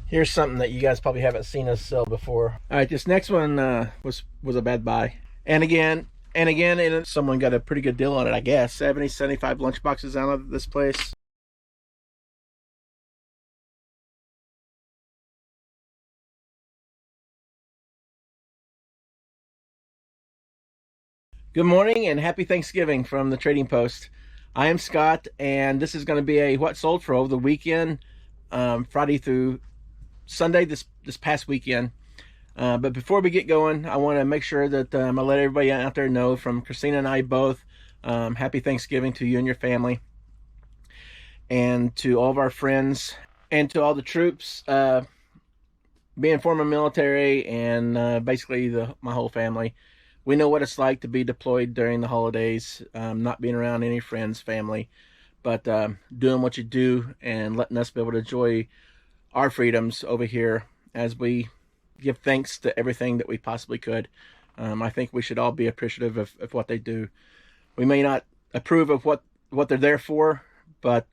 Here's something that you guys probably haven't seen us sell before. All right, this next one was a bad buy. And again, and someone got a pretty good deal on it, I guess. 75 lunch boxes out of this place. Good morning and happy Thanksgiving from the Trading Post. I am Scott, and this is going to be a what sold for over the weekend, Friday through Sunday this past weekend. But before we get going, I want to make sure that I let everybody out there know, from Christina and I both, happy Thanksgiving to you and your family, and to all of our friends, and to all the troops, being former military, and basically my whole family. We know what it's like to be deployed during the holidays, not being around any friends, family, but doing what you do and letting us be able to enjoy our freedoms over here as we give thanks to everything that we possibly could. I think we should all be appreciative of what they do. We may not approve of what they're there for, but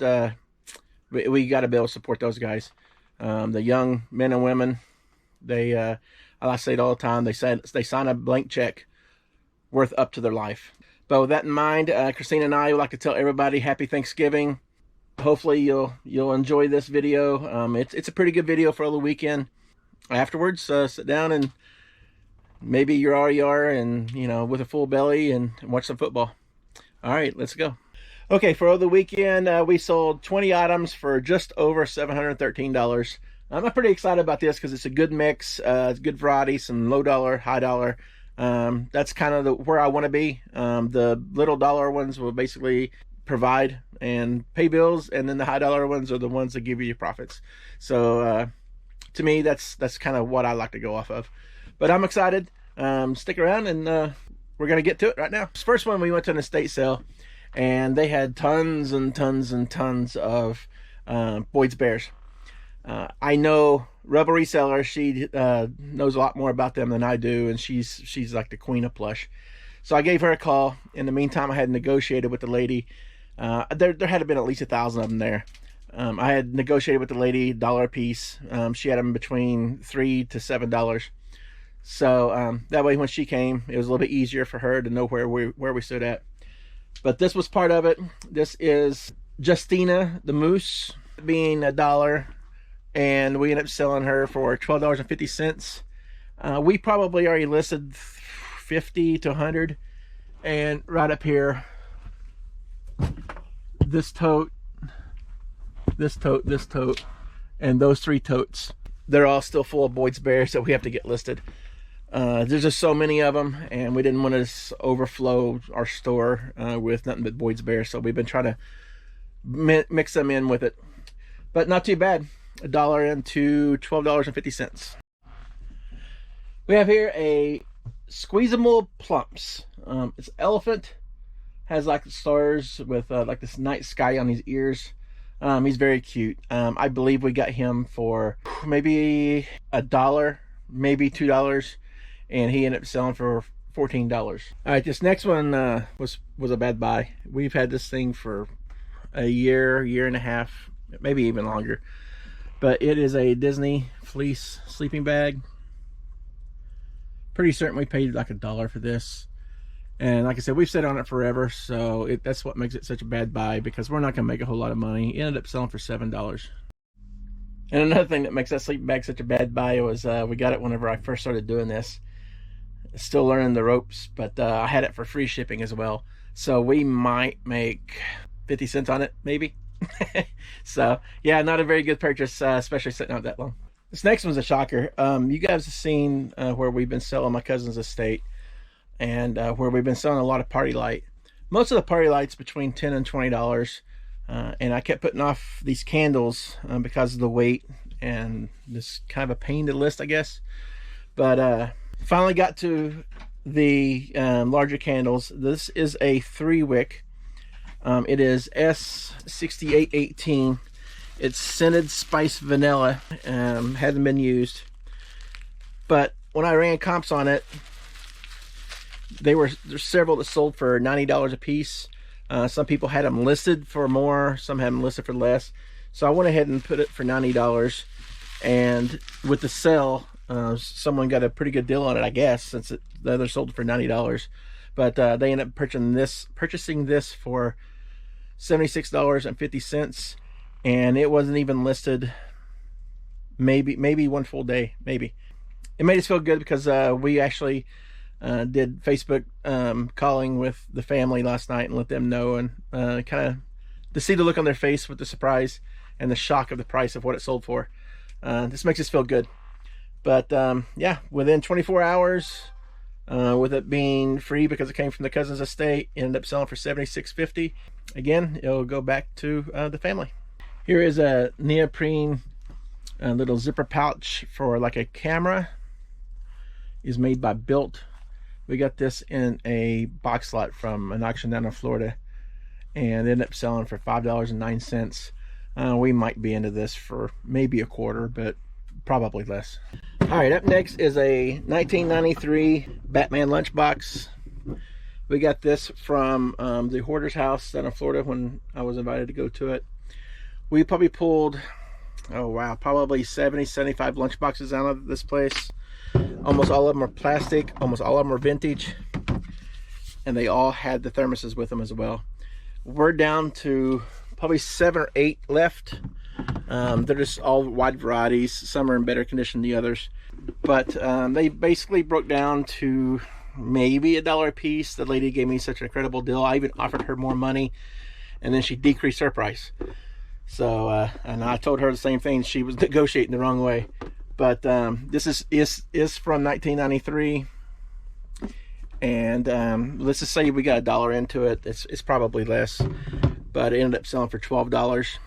we got to be able to support those guys. The young men and women, I say it all the time, they sign a blank check worth up to their life. But with that in mind, Christina and I would like to tell everybody happy Thanksgiving. Hopefully you'll enjoy this video. It's a pretty good video for the weekend. Afterwards, sit down and maybe you're RER and with a full belly and watch some football. All right, let's go. Okay, for the weekend, we sold 20 items for just over $713. I'm pretty excited about this because it's a good mix. It's good variety, some low dollar, high dollar. That's kind of where I want to be. The little dollar ones will basically provide and pay bills, and then the high dollar ones are the ones that give you your profits. So to me, that's kind of what I like to go off of. But I'm excited. Stick around, and we're gonna get to it right now. This first one, we went to an estate sale, and they had tons and tons and tons of Boyd's Bears. I know Rebel Reseller, she knows a lot more about them than I do, and she's like the queen of plush. So I gave her a call. In the meantime, I had negotiated with the lady. There had been at least 1,000 of them there. I had negotiated with the lady, $1 a piece. She had them between $3 to $7. So that way when she came, it was a little bit easier for her to know where we stood at. But this was part of it. This is Justina the Moose, being $1, and we ended up selling her for $12.50. We probably already listed 50 to 100, and right up here, this tote, this tote, this tote, and those 3 totes, they're all still full of Boyd's Bears that we have to get listed. There's just so many of them, and we didn't want to overflow our store with nothing but Boyd's Bears, so we've been trying to mix them in with it. But not too bad. $1 into $12.50. We have here a squeezable plumps. It's elephant, has like stars with like this night sky on his ears. He's very cute. I believe we got him for maybe $1, maybe $2, and he ended up selling for $14. All right, this next one was a bad buy. We've had this thing for a year and a half, maybe even longer. But it is a Disney fleece sleeping bag. Pretty certain we paid like $1 for this. And like I said, we've sat on it forever, so that's what makes it such a bad buy, because we're not going to make a whole lot of money. It ended up selling for $7. And another thing that makes that sleeping bag such a bad buy was we got it whenever I first started doing this. Still learning the ropes, but I had it for free shipping as well. So we might make 50 cents on it, maybe. So yeah, not a very good purchase, especially sitting out that long. This next one's a shocker. You guys have seen where we've been selling my cousin's estate, and where we've been selling a lot of party light. Most of the party lights between $10 and $20, and I kept putting off these candles because of the weight, and this kind of a pain to list, I guess. But finally got to the larger candles. This is a 3-wick. It is S6818. It's scented spice vanilla. Hasn't been used, but when I ran comps on it, there's several that sold for $90 a piece. Some people had them listed for more, some had them listed for less. So I went ahead and put it for $90, And with the sale, someone got a pretty good deal on it, I guess, since the other sold for $90. But they ended up purchasing this for $76.50, and it wasn't even listed. Maybe one full day, maybe. It made us feel good because we actually did Facebook calling with the family last night and let them know, and kind of to see the look on their face with the surprise and the shock of the price of what it sold for. This makes us feel good. But yeah, within 24 hours, with it being free because it came from the cousin's estate, ended up selling for $76.50. Again, it'll go back to the family. Here is a neoprene little zipper pouch for like a camera. Is made by Built. We got this in a box lot from an auction down in Florida, and ended up selling for $5.09. We might be into this for maybe a quarter, but probably less. All right, up next is a 1993 Batman lunchbox. We got this from the Hoarder's House down in Florida when I was invited to go to it. We probably pulled, oh wow, probably 70, 75 lunchboxes out of this place. Almost all of them are plastic, almost all of them are vintage, and they all had the thermoses with them as well. We're down to probably 7 or 8 left. They're just all wide varieties. Some are in better condition than the others, but they basically broke down to maybe $1 a piece. The lady gave me such an incredible deal. I even offered her more money, and then she decreased her price. So and I told her the same thing. She was negotiating the wrong way. But this is from 1993, and let's just say we got $1 into it. It's probably less, but it ended up selling for $12.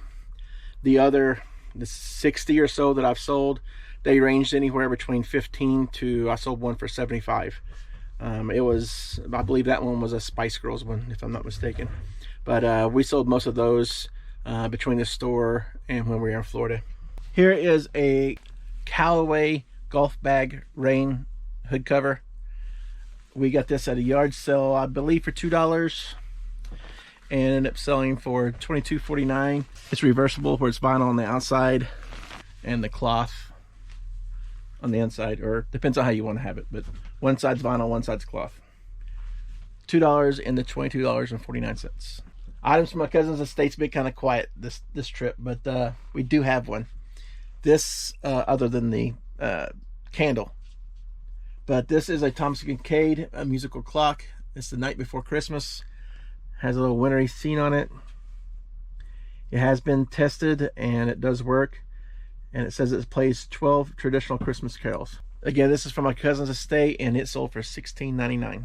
The 60 or so that I've sold, they ranged anywhere between 15 to, I sold one for 75. It was, I believe that one was a Spice Girls one, if I'm not mistaken. But we sold most of those between the store and when we were in Florida. Here is a Callaway golf bag rain hood cover. We got this at a yard sale, I believe, for $2, and ended up selling for $22.49. It's reversible, where it's vinyl on the outside and the cloth on the inside, or depends on how you want to have it, but one side's vinyl, one side's cloth. $2 and the $22.49. Items from my cousin's estate's been kind of quiet this trip, but we do have one. This, other than the candle, but this is a Thomas Kinkade, a musical clock. It's the night before Christmas. Has a little wintry scene on it. It has been tested and it does work, and it says it plays 12 traditional Christmas carols. Again, this is from my cousin's estate, and it sold for $16.99.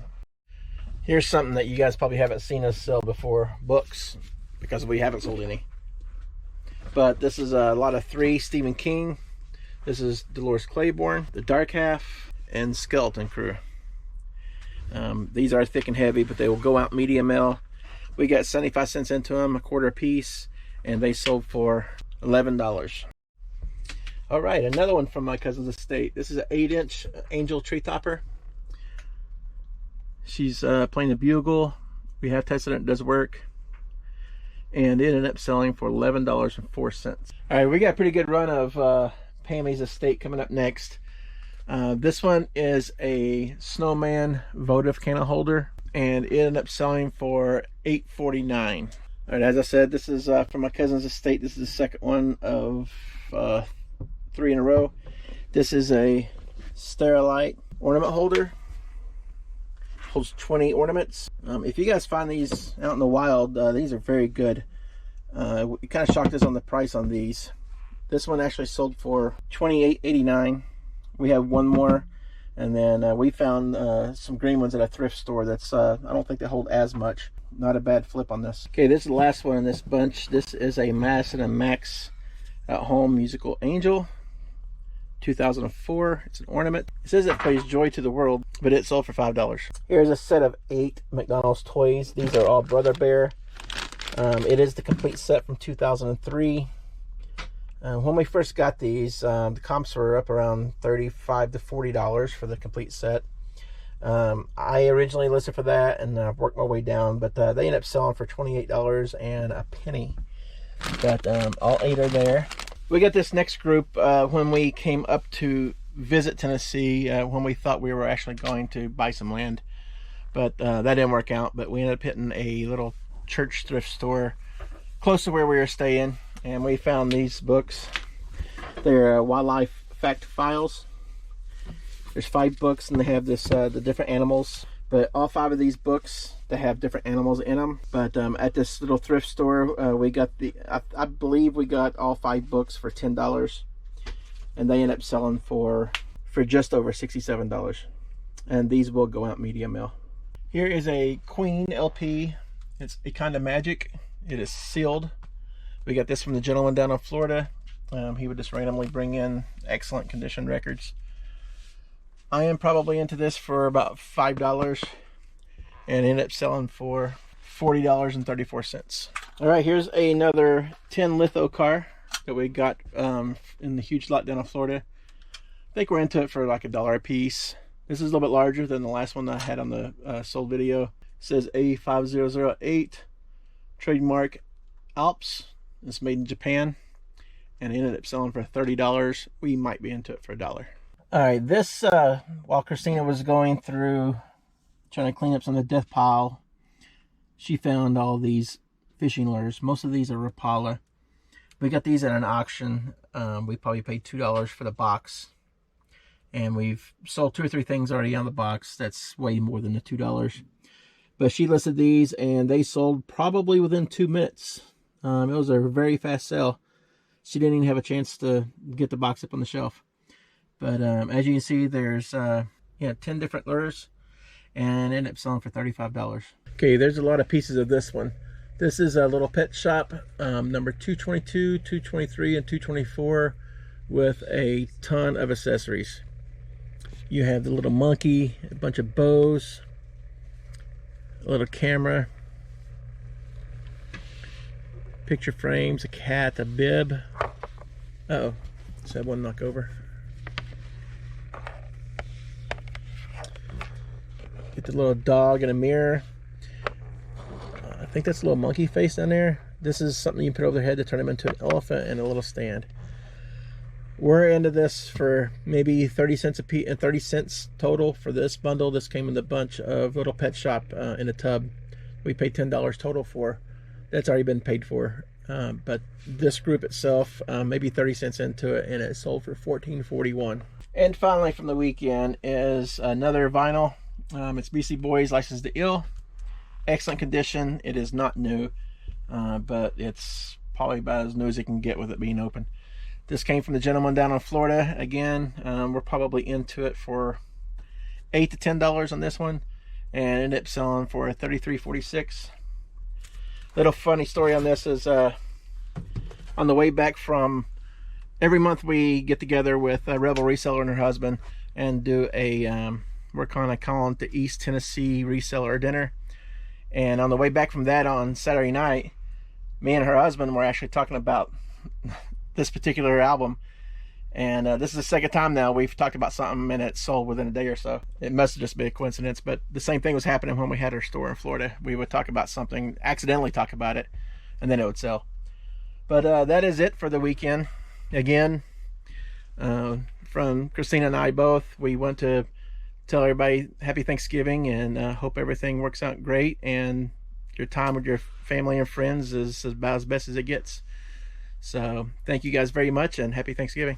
Here's something that you guys probably haven't seen us sell before: books, because we haven't sold any. But this is a lot of 3 Stephen King. This is Dolores Claiborne, The Dark Half, and Skeleton Crew. These are thick and heavy, but they will go out medium mail. We got 75 cents into them, a quarter a piece, and they sold for $11. All right, another one from my cousin's estate. This is an 8-inch Angel tree topper. She's playing the bugle. We have tested it, it does work. And it ended up selling for $11.04. All right, we got a pretty good run of Pammy's estate coming up next. This one is a snowman votive candle holder, and it ended up selling for $8.49. All right, as I said, this is from my cousin's estate. This is the second one of 3 in a row. This is a Sterilite ornament holder. Holds 20 ornaments. If you guys find these out in the wild, these are very good. We kind of shocked us on the price on these. This one actually sold for $28.89. We have one more, and then we found some green ones at a thrift store. That's I don't think they hold as much. Not a bad flip on this. Okay, this is the last one in this bunch. This is a Madison & Max at Home Musical Angel, 2004. It's an ornament. It says it plays Joy to the World, but it sold for $5. Here's a set of 8 McDonald's toys. These are all Brother Bear. It is the complete set from 2003. When we first got these, the comps were up around $35 to $40 for the complete set. I originally listed for that, and I've worked my way down, but they ended up selling for $28 and a penny. But all 8 are there. We got this next group when we came up to visit Tennessee, when we thought we were actually going to buy some land, but that didn't work out. But we ended up hitting a little church thrift store close to where we were staying, and we found these books. They're wildlife fact files. There's 5 books, and they have this the different animals. But all 5 of these books, they have different animals in them. But at this little thrift store, we got I believe we got all 5 books for $10, and they end up selling for just over $67. And these will go out media mail. Here is a Queen LP. It's a Kind of Magic. It is sealed. We got this from the gentleman down in Florida. He would just randomly bring in excellent condition records. I am probably into this for about $5 and ended up selling for $40.34. All right, here's another tin litho car that we got in the huge lot down in Florida. I think we're into it for like $1 a piece. This is a little bit larger than the last one that I had on the sold video. It says A5008, trademark Alps. It's made in Japan, and it ended up selling for $30. We might be into it for $1. All right, this, while Christina was going through trying to clean up some of the death pile, she found all these fishing lures. Most of these are Rapala. We got these at an auction. We probably paid $2 for the box. And we've sold 2 or 3 things already on the box. That's way more than the $2. But she listed these, and they sold probably within 2 minutes. It was a very fast sale. She didn't even have a chance to get the box up on the shelf. But as you can see, there's 10 different lures, and ended up selling for $35. Okay, there's a lot of pieces of this one. This is a little pet shop, number 222, 223, and 224, with a ton of accessories. You have the little monkey, a bunch of bows, a little camera, picture frames, a cat, a bib. Uh-oh, just had one knock over. Get the little dog and a mirror. I think that's a little monkey face down there. This is something you put over their head to turn them into an elephant, and a little stand. We're into this for maybe 30 cents a piece, and 30 cents total for this bundle. This came in a bunch of little pet shop in a tub. We paid $10 total for. That's already been paid for. But this group itself, maybe 30 cents into it, and it sold for $14.41. And finally, from the weekend, is another vinyl. It's BC Boys, Licensed to Ill. Excellent condition. It is not new, but it's probably about as new as it can get with it being open. This came from the gentleman down in Florida. Again, we're probably into it for $8 to $10 on this one, and ended up selling for $33.46. Little funny story on this is on the way back from, every month we get together with a Rebel reseller and her husband and do a we're kind of calling it the East Tennessee Reseller Dinner. And on the way back from that on Saturday night, me and her husband were actually talking about this particular album. And this is the second time now we've talked about something and it sold within a day or so. It must have just been a coincidence, but the same thing was happening when we had our store in Florida. We would talk about something, accidentally talk about it, and then it would sell. But that is it for the weekend. Again, from Christina and I both, we want to tell everybody happy Thanksgiving, and hope everything works out great, and your time with your family and friends is about as best as it gets. So thank you guys very much, and happy Thanksgiving.